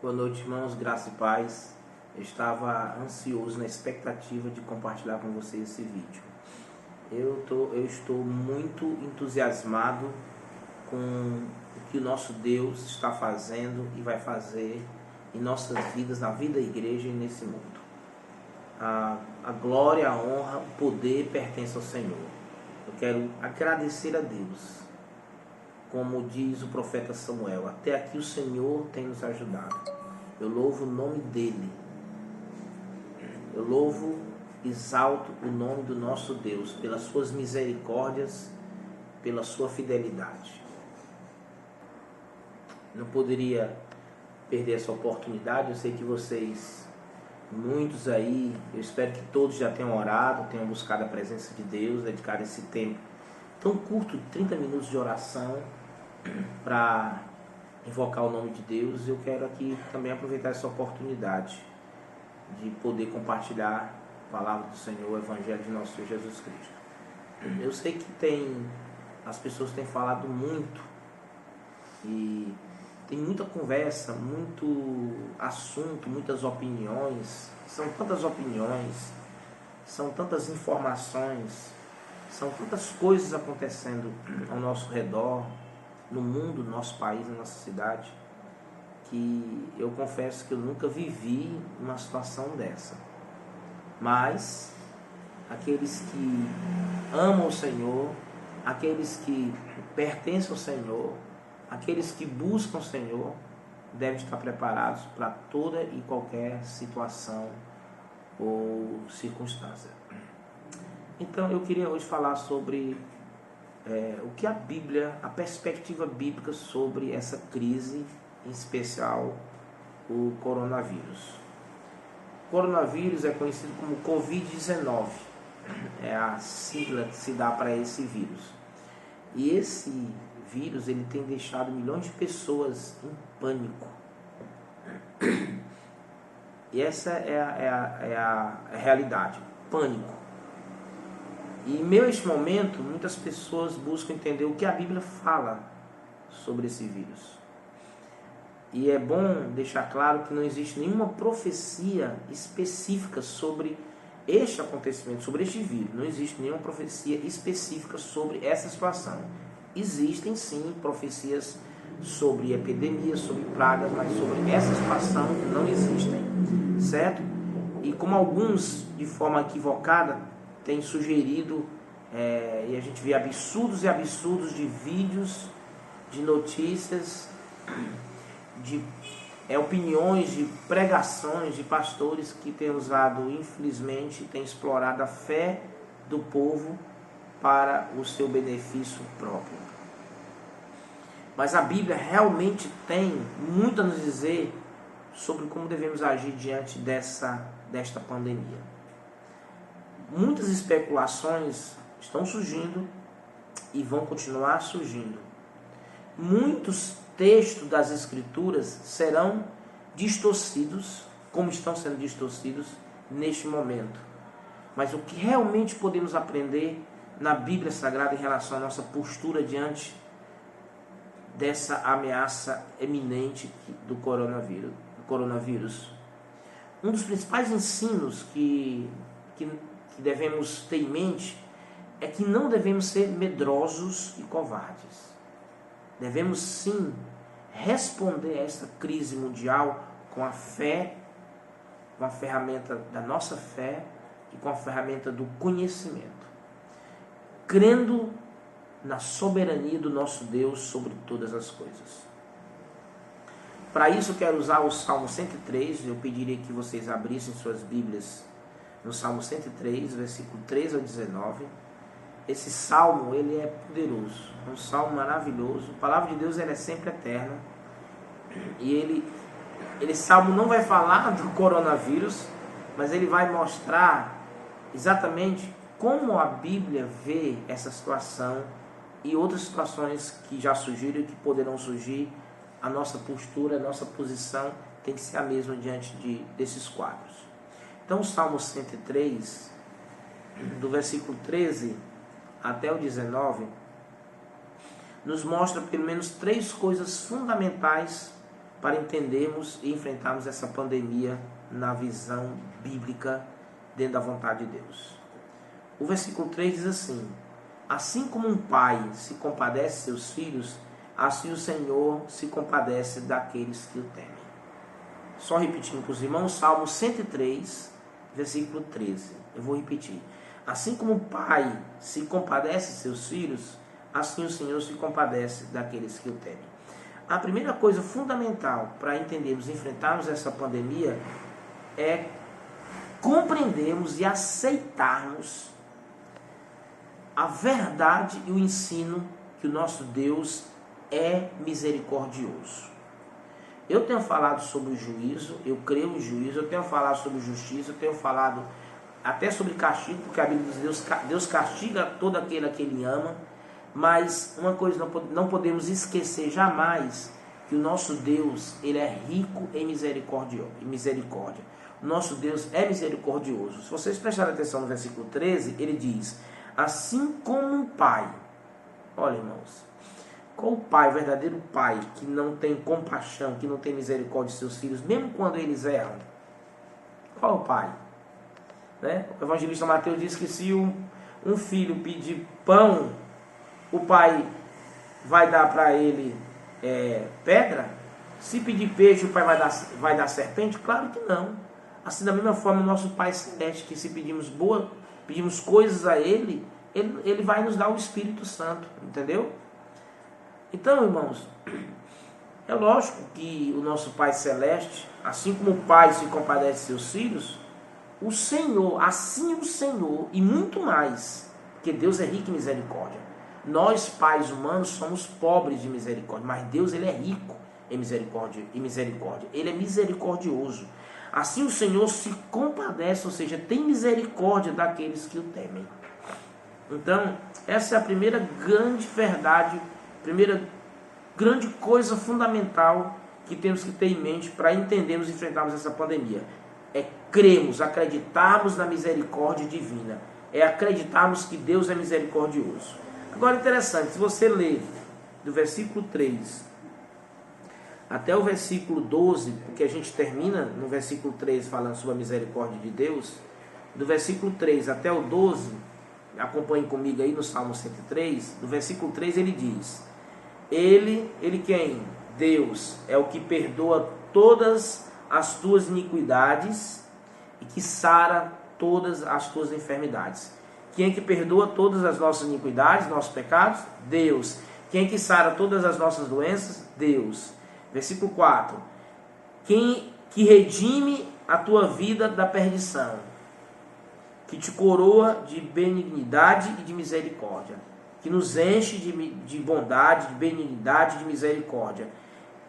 Boa noite, irmãos, graça e paz. Eu estava ansioso na expectativa de compartilhar com vocês esse vídeo. Eu estou muito entusiasmado com o que o nosso Deus está fazendo e vai fazer em nossas vidas, na vida da igreja e nesse mundo. A glória, a honra, o poder pertence ao Senhor. Eu quero agradecer a Deus. Como diz o profeta Samuel, até aqui o Senhor tem nos ajudado. Eu louvo o nome dEle. Eu louvo, exalto o nome do nosso Deus, pelas suas misericórdias, pela sua fidelidade. Não poderia perder essa oportunidade. Eu sei que vocês, muitos aí, eu espero que todos já tenham orado, tenham buscado a presença de Deus, dedicado esse tempo tão curto, 30 minutos de oração, para invocar o nome de Deus. Eu quero aqui também aproveitar essa oportunidade de poder compartilhar a palavra do Senhor, o Evangelho de nosso Senhor Jesus Cristo. Eu sei que as pessoas têm falado muito e tem muita conversa, muito assunto, muitas opiniões. São tantas opiniões, são tantas informações, são tantas coisas acontecendo ao nosso redor, no mundo, no nosso país, na nossa cidade, que eu confesso que eu nunca vivi uma situação dessa. Mas aqueles que amam o Senhor, aqueles que pertencem ao Senhor, aqueles que buscam o Senhor, devem estar preparados para toda e qualquer situação ou circunstância. Então eu queria hoje falar sobre o que a Bíblia, a perspectiva bíblica sobre essa crise, em especial o coronavírus. O coronavírus é conhecido como Covid-19, é a sigla que se dá para esse vírus. E esse vírus ele tem deixado milhões de pessoas em pânico. E essa é a realidade, pânico. E em meio a este momento, muitas pessoas buscam entender o que a Bíblia fala sobre esse vírus. E é bom deixar claro que não existe nenhuma profecia específica sobre este acontecimento, sobre este vírus. Não existe nenhuma profecia específica sobre essa situação. Existem sim profecias sobre epidemias, sobre pragas, mas sobre essa situação não existem, certo? E como alguns, de forma equivocada, tem sugerido, e a gente vê absurdos e absurdos de vídeos, de notícias, de opiniões, de pregações de pastores que têm usado, infelizmente, têm explorado a fé do povo para o seu benefício próprio. Mas a Bíblia realmente tem muito a nos dizer sobre como devemos agir diante desta pandemia. Muitas especulações estão surgindo e vão continuar surgindo. Muitos textos das Escrituras serão distorcidos, como estão sendo distorcidos neste momento. Mas o que realmente podemos aprender na Bíblia Sagrada em relação à nossa postura diante dessa ameaça eminente do coronavírus? Um dos principais ensinos que devemos ter em mente é que não devemos ser medrosos e covardes. Devemos sim responder a esta crise mundial com a fé, com a ferramenta da nossa fé e com a ferramenta do conhecimento, crendo na soberania do nosso Deus sobre todas as coisas. Para isso eu quero usar o Salmo 103, eu pediria que vocês abrissem suas Bíblias no Salmo 103, versículo 13 ao 19. Esse salmo, ele é poderoso, é um salmo maravilhoso. A palavra de Deus, ela é sempre eterna. E esse salmo não vai falar do coronavírus, mas ele vai mostrar exatamente como a Bíblia vê essa situação e outras situações que já surgiram e que poderão surgir. A nossa postura, a nossa posição tem que ser a mesma diante desses quadros. Então o Salmo 103, do versículo 13 até o 19, nos mostra pelo menos 3 coisas fundamentais para entendermos e enfrentarmos essa pandemia na visão bíblica, dentro da vontade de Deus. O versículo 3 diz assim: assim como um pai se compadece de seus filhos, assim o Senhor se compadece daqueles que o temem. Só repetindo para os irmãos, Salmo 103, versículo 13. Eu vou repetir. Assim como o pai se compadece de seus filhos, assim o Senhor se compadece daqueles que o temem. A primeira coisa fundamental para entendermos e enfrentarmos essa pandemia é compreendermos e aceitarmos a verdade e o ensino que o nosso Deus é misericordioso. Eu tenho falado sobre o juízo, eu creio em juízo, eu tenho falado sobre justiça, eu tenho falado até sobre castigo, porque a Bíblia diz que Deus castiga todo aquele a que Ele ama, mas uma coisa não podemos esquecer jamais, que o nosso Deus, Ele é rico em misericórdia. O nosso Deus é misericordioso. Se vocês prestarem atenção no versículo 13, ele diz: assim como um pai. Olha, irmãos, qual o pai, o verdadeiro pai, que não tem compaixão, que não tem misericórdia de seus filhos, mesmo quando eles erram? Qual o pai? Né? O evangelista Mateus diz que se um filho pedir pão, o pai vai dar para ele pedra? Se pedir peixe, o pai vai dar serpente? Claro que não. Assim, da mesma forma, o nosso Pai Celeste, que se pedimos coisas a Ele vai nos dar o Espírito Santo, entendeu? Então, irmãos, é lógico que o nosso Pai Celeste, assim como o Pai se compadece de seus filhos, o Senhor, e muito mais, porque Deus é rico em misericórdia. Nós, pais humanos, somos pobres de misericórdia, mas Deus, Ele é rico em misericórdia. Ele é misericordioso. Assim o Senhor se compadece, ou seja, tem misericórdia daqueles que o temem. Então, essa é a primeira grande verdade, primeira grande coisa fundamental que temos que ter em mente para entendermos e enfrentarmos essa pandemia. É crermos, acreditarmos na misericórdia divina. É acreditarmos que Deus é misericordioso. Agora, interessante, se você ler do versículo 3 até o versículo 12, porque a gente termina no versículo 3 falando sobre a misericórdia de Deus, do versículo 3 até o 12, acompanhe comigo aí no Salmo 103, no versículo 3 ele diz: Ele quem? Deus é o que perdoa todas as tuas iniquidades e que sara todas as tuas enfermidades. Quem é que perdoa todas as nossas iniquidades, nossos pecados? Deus. Quem é que sara todas as nossas doenças? Deus. Versículo 4. Quem que redime a tua vida da perdição, que te coroa de benignidade e de misericórdia, que nos enche de bondade, de benignidade e de misericórdia.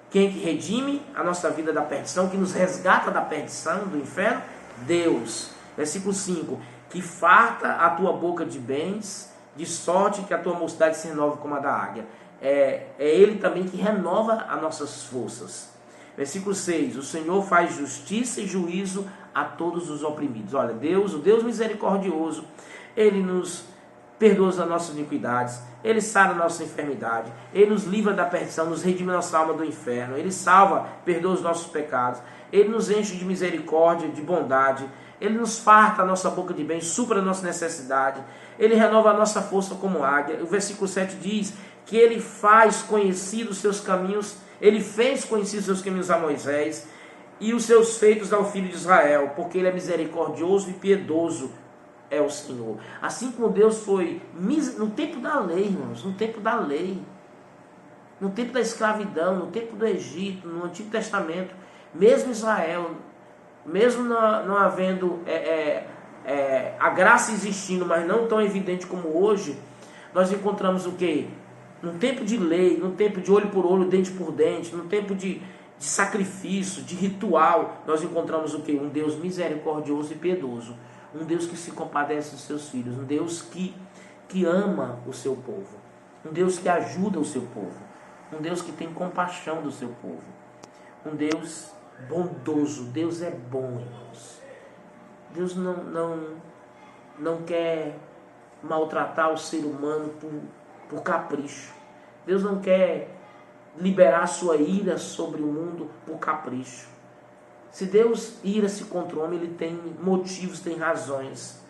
Quem que redime a nossa vida da perdição, que nos resgata da perdição, do inferno? Deus. Versículo 5. Que farta a tua boca de bens, de sorte que a tua mocidade se renove como a da águia. É Ele também que renova as nossas forças. Versículo 6. O Senhor faz justiça e juízo a todos os oprimidos. Olha, Deus, o Deus misericordioso, Ele nos perdoa as nossas iniquidades, Ele sara a nossa enfermidade, Ele nos livra da perdição, nos redime nossa alma do inferno, Ele salva, perdoa os nossos pecados, Ele nos enche de misericórdia, de bondade, Ele nos farta a nossa boca de bem, supra a nossa necessidade, Ele renova a nossa força como águia. O versículo 7 diz que Ele faz conhecidos os seus caminhos, Ele fez conhecidos os seus caminhos a Moisés e os seus feitos ao filho de Israel, porque Ele é misericordioso e piedoso, é o Senhor. Assim como Deus foi no tempo da lei, irmãos, no tempo da lei, no tempo da escravidão, no tempo do Egito, no Antigo Testamento, mesmo Israel, mesmo não havendo a graça existindo, mas não tão evidente como hoje, nós encontramos o quê? Num tempo de lei, num tempo de olho por olho, dente por dente, num tempo de sacrifício, de ritual, nós encontramos o quê? Um Deus misericordioso e piedoso, um Deus que se compadece dos seus filhos, um Deus que ama o seu povo, um Deus que ajuda o seu povo, um Deus que tem compaixão do seu povo, um Deus bondoso. Deus é bom, irmãos. Deus não quer maltratar o ser humano por capricho. Deus não quer liberar sua ira sobre o mundo por capricho. Se Deus ira-se contra o homem, ele tem motivos, tem razões.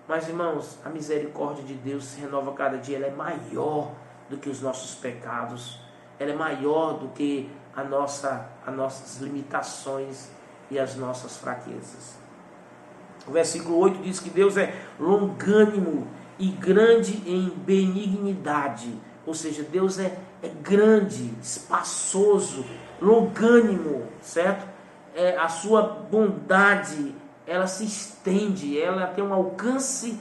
Mas, irmãos, a misericórdia de Deus se renova cada dia. Ela é maior do que os nossos pecados. Ela é maior do que as nossas limitações e as nossas fraquezas. O versículo 8 diz que Deus é longânimo e grande em benignidade. Ou seja, Deus é grande, espaçoso, longânimo, certo? A sua bondade, ela se estende, ela tem um alcance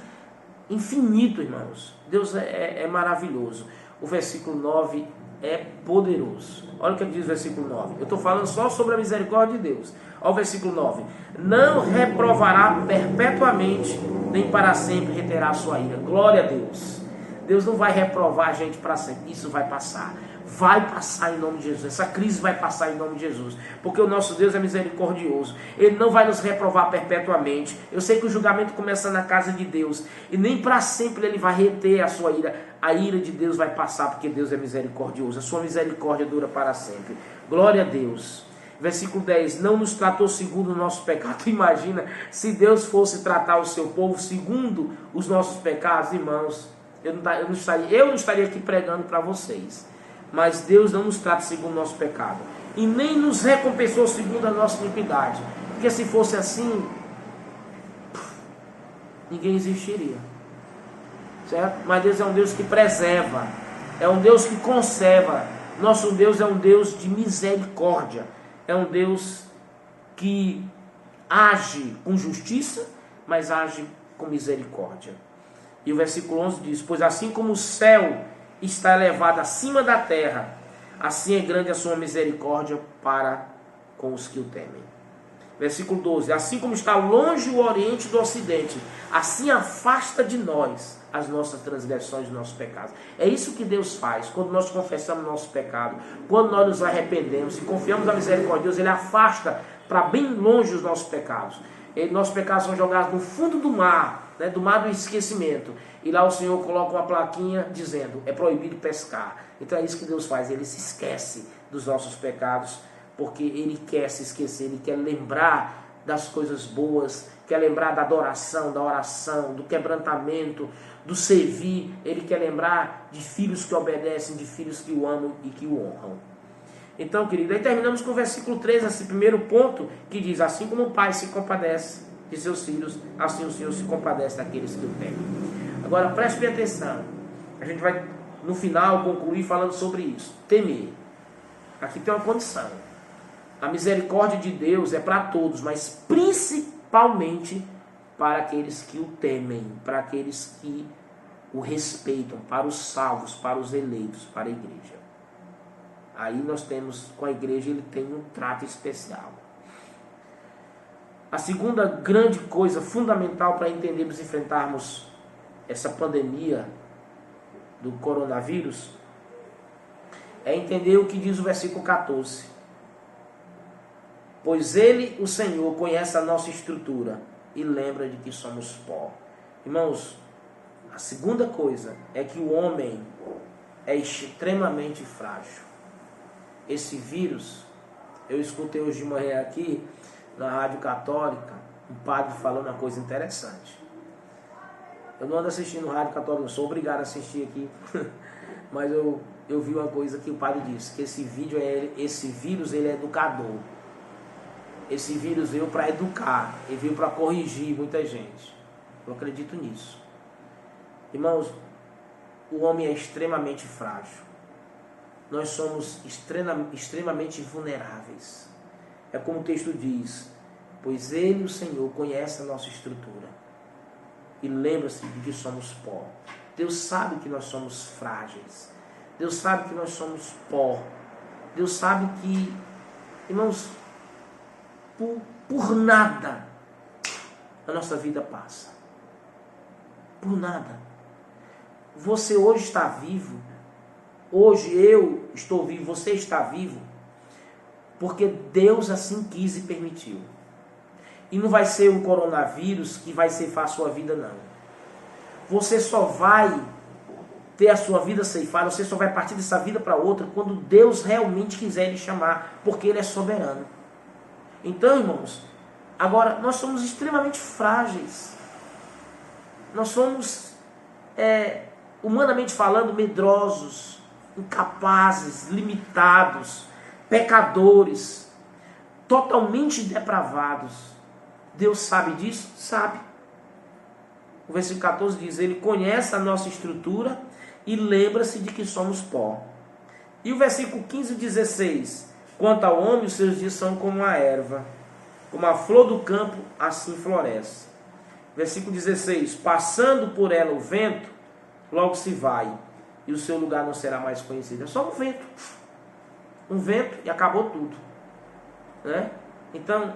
infinito, irmãos. Deus é maravilhoso. O versículo 9 é poderoso. Olha o que ele diz no versículo 9. Eu estou falando só sobre a misericórdia de Deus. Olha o versículo 9. Não reprovará perpetuamente, nem para sempre reterá a sua ira. Glória a Deus. Deus não vai reprovar a gente para sempre. Isso vai passar. Vai passar em nome de Jesus. Essa crise vai passar em nome de Jesus. Porque o nosso Deus é misericordioso. Ele não vai nos reprovar perpetuamente. Eu sei que o julgamento começa na casa de Deus. E nem para sempre ele vai reter a sua ira. A ira de Deus vai passar porque Deus é misericordioso. A sua misericórdia dura para sempre. Glória a Deus. Versículo 10. Não nos tratou segundo o nosso pecado. Imagina se Deus fosse tratar o seu povo segundo os nossos pecados, irmãos. Eu não estaria aqui pregando para vocês. Mas Deus não nos trata segundo o nosso pecado. E nem nos recompensou segundo a nossa iniquidade. Porque se fosse assim, ninguém existiria. Certo? Mas Deus é um Deus que preserva. É um Deus que conserva. Nosso Deus é um Deus de misericórdia. É um Deus que age com justiça, mas age com misericórdia. E o versículo 11 diz: pois assim como o céu está elevado acima da terra, assim é grande a sua misericórdia para com os que o temem. Versículo 12. Assim como está longe o oriente do ocidente, assim afasta de nós as nossas transgressões e nossos pecados. É isso que Deus faz. Quando nós confessamos nosso pecado, quando nós nos arrependemos e confiamos na misericórdia de Deus, Ele afasta para bem longe os nossos pecados. Nossos pecados são jogados no fundo do mar, né, do mar do esquecimento. E lá o Senhor coloca uma plaquinha dizendo: é proibido pescar. Então é isso que Deus faz. Ele se esquece dos nossos pecados, porque Ele quer se esquecer. Ele quer lembrar das coisas boas, quer lembrar da adoração, da oração, do quebrantamento, do servir. Ele quer lembrar de filhos que obedecem, de filhos que o amam e que o honram. Então, querido, aí terminamos com o versículo 13, esse primeiro ponto, que diz: assim como o pai se compadece de seus filhos, assim o Senhor se compadece daqueles que o temem. Agora, preste bem atenção. A gente vai, no final, concluir falando sobre isso. Temer. Aqui tem uma condição. A misericórdia de Deus é para todos, mas principalmente para aqueles que o temem, para aqueles que o respeitam, para os salvos, para os eleitos, para a igreja. Aí nós temos, com a igreja, ele tem um trato especial. A segunda grande coisa fundamental para entendermos e enfrentarmos essa pandemia do coronavírus é entender o que diz o versículo 14. Pois Ele, o Senhor, conhece a nossa estrutura e lembra de que somos pó. Irmãos, a segunda coisa é que o homem é extremamente frágil. Esse vírus, eu escutei hoje de manhã aqui na Rádio Católica um padre falando uma coisa interessante. Eu não ando assistindo Rádio Católica, não sou obrigado a assistir aqui, mas eu vi uma coisa que o padre disse, que esse vírus ele é educador. Esse vírus veio para educar, ele veio para corrigir muita gente. Eu acredito nisso. Irmãos, o homem é extremamente frágil. Nós somos extremamente vulneráveis. É como o texto diz: pois Ele, o Senhor, conhece a nossa estrutura e lembra-se de que somos pó. Deus sabe que nós somos frágeis. Deus sabe que nós somos pó. Deus sabe que, irmãos, por nada a nossa vida passa. Por nada. Você hoje está vivo. Hoje eu estou vivo, você está vivo, porque Deus assim quis e permitiu. E não vai ser um coronavírus que vai ceifar a sua vida, não. Você só vai ter a sua vida ceifada, você só vai partir dessa vida para outra quando Deus realmente quiser lhe chamar, porque Ele é soberano. Então, irmãos, agora, nós somos extremamente frágeis. Nós somos, humanamente falando, medrosos, incapazes, limitados, pecadores, totalmente depravados. Deus sabe disso? Sabe. O versículo 14 diz: Ele conhece a nossa estrutura e lembra-se de que somos pó. E o versículo 15 e 16: Quanto ao homem, os seus dias são como a erva, como a flor do campo, assim floresce. Versículo 16: Passando por ela o vento, logo se vai, e o seu lugar não será mais conhecido. É só um vento. Um vento e acabou tudo. Né? Então,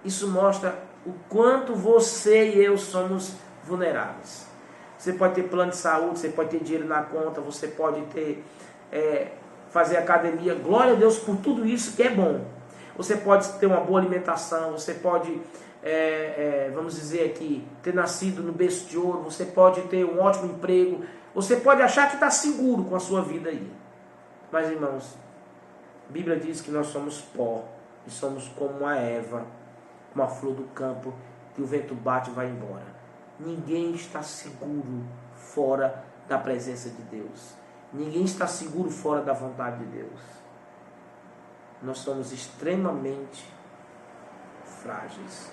isso mostra o quanto você e eu somos vulneráveis. Você pode ter plano de saúde, você pode ter dinheiro na conta, você pode ter fazer academia. Glória a Deus por tudo isso que é bom. Você pode ter uma boa alimentação, você pode, vamos dizer aqui, ter nascido no berço de ouro, você pode ter um ótimo emprego, você pode achar que está seguro com a sua vida aí. Mas, irmãos, a Bíblia diz que nós somos pó, e somos como uma erva, uma flor do campo, que o vento bate e vai embora. Ninguém está seguro fora da presença de Deus. Ninguém está seguro fora da vontade de Deus. Nós somos extremamente frágeis.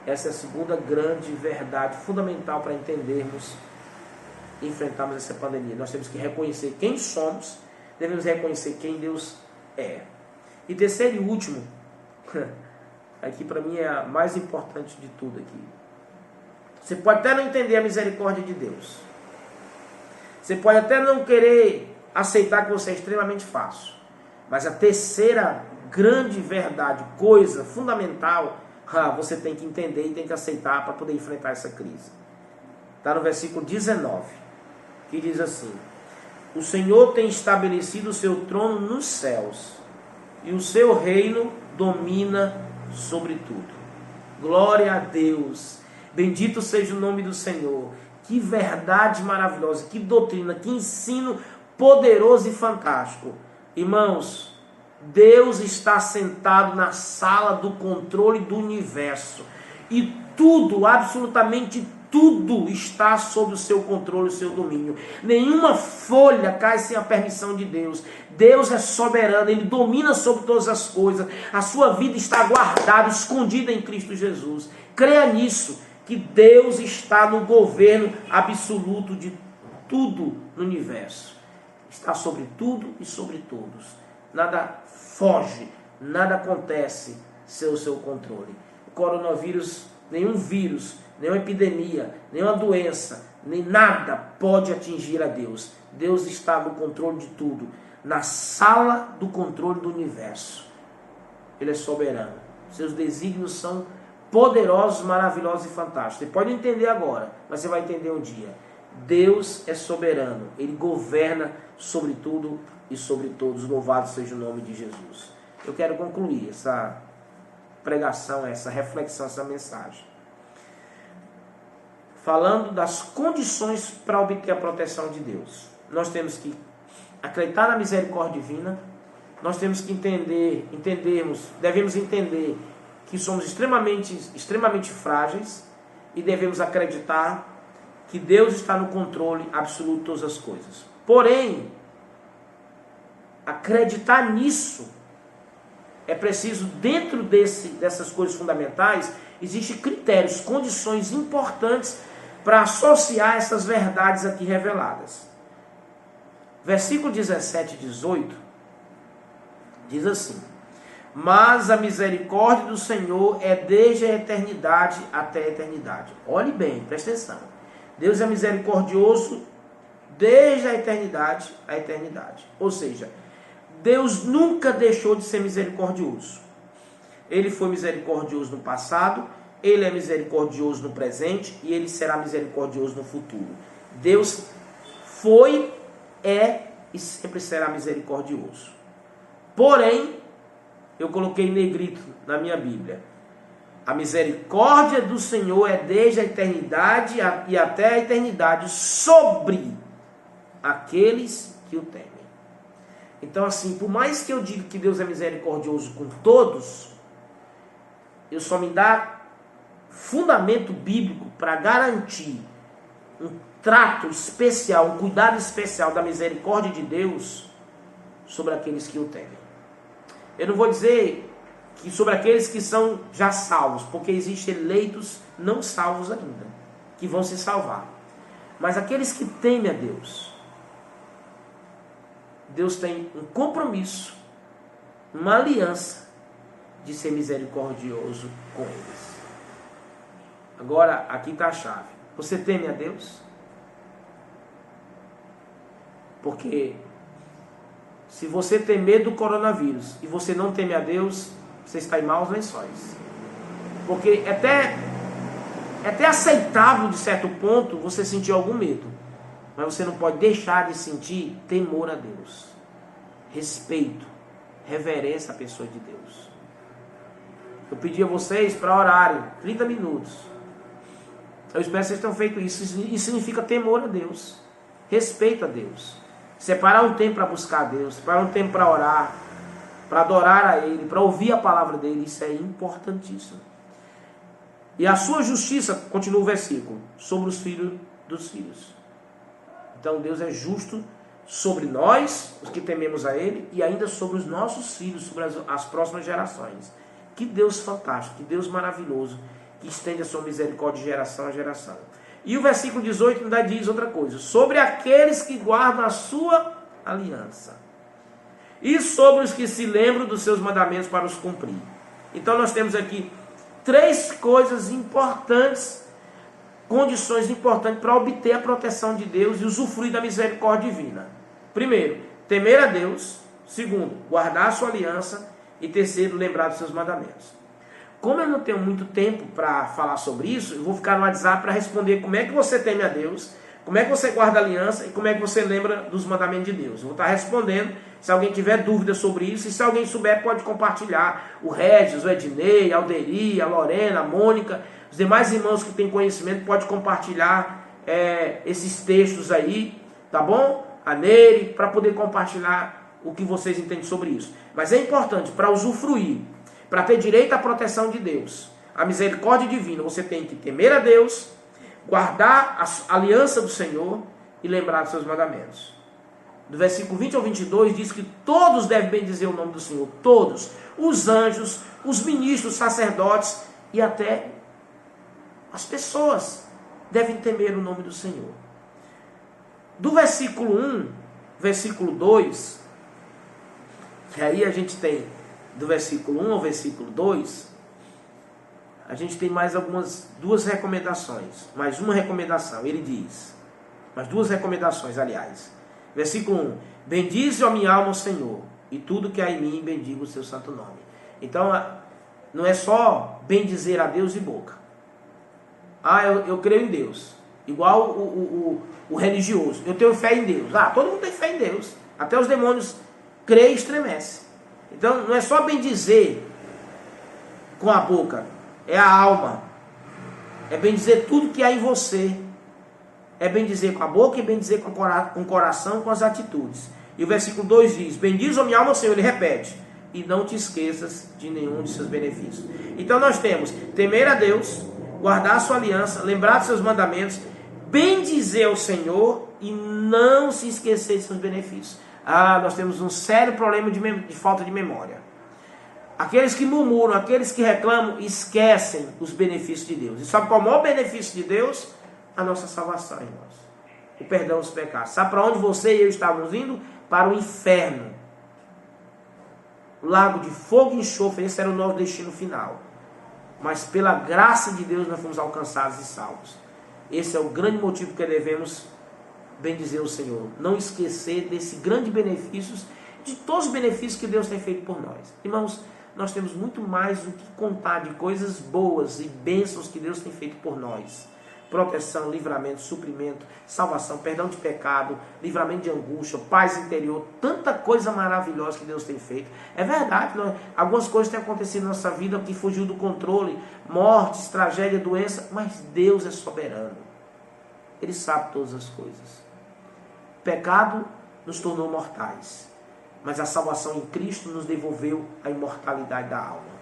Essa é a segunda grande verdade fundamental para entendermos e enfrentarmos essa pandemia. Nós temos que reconhecer quem somos, devemos reconhecer quem Deus é. E terceiro e último, aqui para mim é a mais importante de tudo aqui. Você pode até não entender a misericórdia de Deus. Você pode até não querer aceitar que você é extremamente fácil. Mas a terceira grande verdade, coisa fundamental, você tem que entender e tem que aceitar para poder enfrentar essa crise. Está no versículo 19, que diz assim: O Senhor tem estabelecido o seu trono nos céus, e o seu reino domina sobre tudo. Glória a Deus. Bendito seja o nome do Senhor. Que verdade maravilhosa, que doutrina, que ensino poderoso e fantástico. Irmãos, Deus está sentado na sala do controle do universo. E tudo, absolutamente tudo está sob o seu controle, o seu domínio. Nenhuma folha cai sem a permissão de Deus. Deus é soberano, Ele domina sobre todas as coisas. A sua vida está guardada, escondida em Cristo Jesus. Creia nisso, que Deus está no governo absoluto de tudo no universo. Está sobre tudo e sobre todos. Nada foge, nada acontece sem o seu controle. O coronavírus, nenhum vírus, nenhuma epidemia, nenhuma doença, nem nada pode atingir a Deus. Deus está no controle de tudo, na sala do controle do universo. Ele é soberano. Seus desígnios são poderosos, maravilhosos e fantásticos. Você pode entender agora, mas você vai entender um dia. Deus é soberano. Ele governa sobre tudo e sobre todos. Louvado seja o nome de Jesus. Eu quero concluir essa pregação, essa reflexão, essa mensagem, falando das condições para obter a proteção de Deus. Nós temos que acreditar na misericórdia divina. Nós temos que devemos entender que somos extremamente frágeis e devemos acreditar que Deus está no controle absoluto de todas as coisas. Porém, acreditar nisso é preciso, dentro dessas coisas fundamentais, existem critérios, condições importantes para associar essas verdades aqui reveladas. Versículo 17 e 18 diz assim: Mas a misericórdia do Senhor é desde a eternidade até a eternidade. Olhe bem, preste atenção. Deus é misericordioso desde a eternidade à eternidade. Ou seja, Deus nunca deixou de ser misericordioso. Ele foi misericordioso no passado, Ele é misericordioso no presente e Ele será misericordioso no futuro. Deus foi, é e sempre será misericordioso. Porém, eu coloquei em negrito na minha Bíblia: a misericórdia do Senhor é desde a eternidade e até a eternidade sobre aqueles que o temem. Então, assim, por mais que eu diga que Deus é misericordioso com todos, eu só me dá fundamento bíblico para garantir um trato especial, um cuidado especial da misericórdia de Deus sobre aqueles que o temem. Eu não vou dizer que sobre aqueles que são já salvos, porque existem eleitos não salvos ainda, que vão se salvar. Mas aqueles que temem a Deus, Deus tem um compromisso, uma aliança de ser misericordioso com eles. Agora, aqui está a chave. Você teme a Deus? Porque se você tem medo do coronavírus e você não teme a Deus, você está em maus lençóis. Porque é até aceitável, de certo ponto, você sentir algum medo. Mas você não pode deixar de sentir temor a Deus. Respeito, reverência à pessoa de Deus. Eu pedi a vocês para orarem 30 minutos. Eu espero que vocês tenham feito isso. Isso significa temor a Deus. Respeito a Deus. Separar um tempo para buscar a Deus. Separar um tempo para orar. Para adorar a Ele. Para ouvir a palavra dEle. Isso é importantíssimo. E a sua justiça, continua o versículo, sobre os filhos dos filhos. Então Deus é justo sobre nós, os que tememos a Ele, e ainda sobre os nossos filhos, sobre as próximas gerações. Que Deus fantástico, que Deus maravilhoso, que estende a sua misericórdia de geração a geração. E o versículo 18 ainda diz outra coisa: sobre aqueles que guardam a sua aliança, e sobre os que se lembram dos seus mandamentos para os cumprir. Então nós temos aqui 3 coisas importantes, condições importantes para obter a proteção de Deus e usufruir da misericórdia divina. Primeiro, temer a Deus. Segundo, guardar a sua aliança. E terceiro, lembrar dos seus mandamentos. Como eu não tenho muito tempo para falar sobre isso, eu vou ficar no WhatsApp para responder como é que você teme a Deus, como é que você guarda a aliança e como é que você lembra dos mandamentos de Deus. Eu vou estar respondendo. Se alguém tiver dúvida sobre isso, e se alguém souber, pode compartilhar. O Regis, o Ednei, a Alderi, a Lorena, a Mônica, os demais irmãos que têm conhecimento, pode compartilhar esses textos aí, tá bom? A Neire, para poder compartilhar o que vocês entendem sobre isso. Mas é importante, para usufruir, para ter direito à proteção de Deus, a misericórdia divina, você tem que temer a Deus, guardar a aliança do Senhor e lembrar dos seus mandamentos. Do versículo 20 ao 22 diz que todos devem bendizer o nome do Senhor. Todos. Os anjos, os ministros, os sacerdotes e até as pessoas devem temer o nome do Senhor. Do versículo 1, versículo 2, que aí a gente tem do versículo 1 ao versículo 2, a gente tem mais duas recomendações. Mais uma recomendação, ele diz. Mais 2 recomendações, aliás. Versículo 1. Bendize a minha alma o Senhor, e tudo que há em mim bendiga o seu santo nome. Então, não é só bendizer a Deus de boca. Eu creio em Deus. Igual o religioso. Eu tenho fé em Deus. Todo mundo tem fé em Deus. Até os demônios creem e estremecem. Então, não é só bendizer com a boca. É a alma. É bendizer tudo que há em você. É bendizer com a boca e bendizer com o coração, com as atitudes. E o versículo 2 diz: bendize a minha alma, Senhor. Ele repete: e não te esqueças de nenhum de seus benefícios. Então nós temos temer a Deus, guardar a sua aliança, lembrar dos seus mandamentos, bendizer ao Senhor e não se esquecer de seus benefícios. Nós temos um sério problema de falta de memória. Aqueles que murmuram, aqueles que reclamam, esquecem os benefícios de Deus. E sabe qual é o maior benefício de Deus? A nossa salvação, irmãos. O perdão dos pecados. Sabe para onde você e eu estávamos indo? Para o inferno. O lago de fogo e enxofre. Esse era o nosso destino final. Mas pela graça de Deus nós fomos alcançados e salvos. Esse é o grande motivo que devemos bendizer o Senhor. Não esquecer desse grande benefício, de todos os benefícios que Deus tem feito por nós. Irmãos, nós temos muito mais do que contar de coisas boas e bênçãos que Deus tem feito por nós. Proteção, livramento, suprimento, salvação, perdão de pecado, livramento de angústia, paz interior, tanta coisa maravilhosa que Deus tem feito. É verdade, algumas coisas têm acontecido na nossa vida que fugiu do controle, mortes, tragédia, doença, mas Deus é soberano. Ele sabe todas as coisas. pecado nos tornou mortais, mas a salvação em Cristo nos devolveu a imortalidade da alma.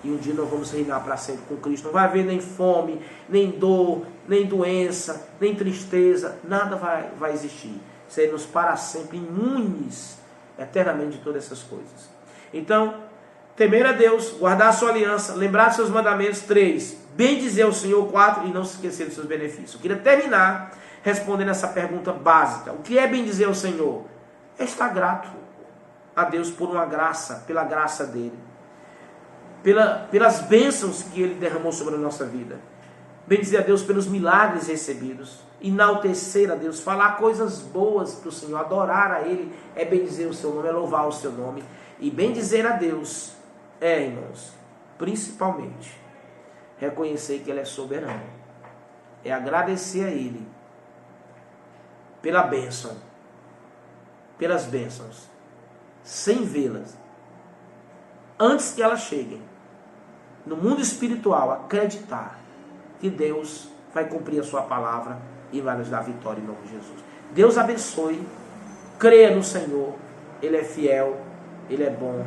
E um dia nós vamos reinar para sempre com Cristo. Não vai haver nem fome, nem dor, nem doença, nem tristeza. Nada vai existir. Seremos para sempre imunes eternamente de todas essas coisas. Então, temer a Deus, guardar a sua aliança, lembrar de seus mandamentos. 3, bendizer ao Senhor. 4, e não se esquecer dos seus benefícios. Eu queria terminar respondendo essa pergunta básica. O que é bendizer ao Senhor? É estar grato a Deus por uma graça, pela graça dele, pelas bênçãos que ele derramou sobre a nossa vida. Bendizer a Deus pelos milagres recebidos, enaltecer a Deus, falar coisas boas para o Senhor, adorar a ele, é bendizer o seu nome, é louvar o seu nome. E bendizer a Deus irmãos, principalmente reconhecer que ele é soberano, é agradecer a ele pela bênção, pelas bênçãos, sem vê-las, antes que elas cheguem. No mundo espiritual, acreditar que Deus vai cumprir a sua palavra e vai nos dar vitória em nome de Jesus. Deus abençoe, creia no Senhor, ele é fiel, ele é bom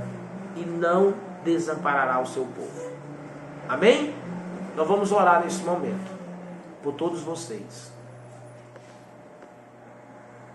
e não desamparará o seu povo. Amém? Nós vamos orar nesse momento por todos vocês.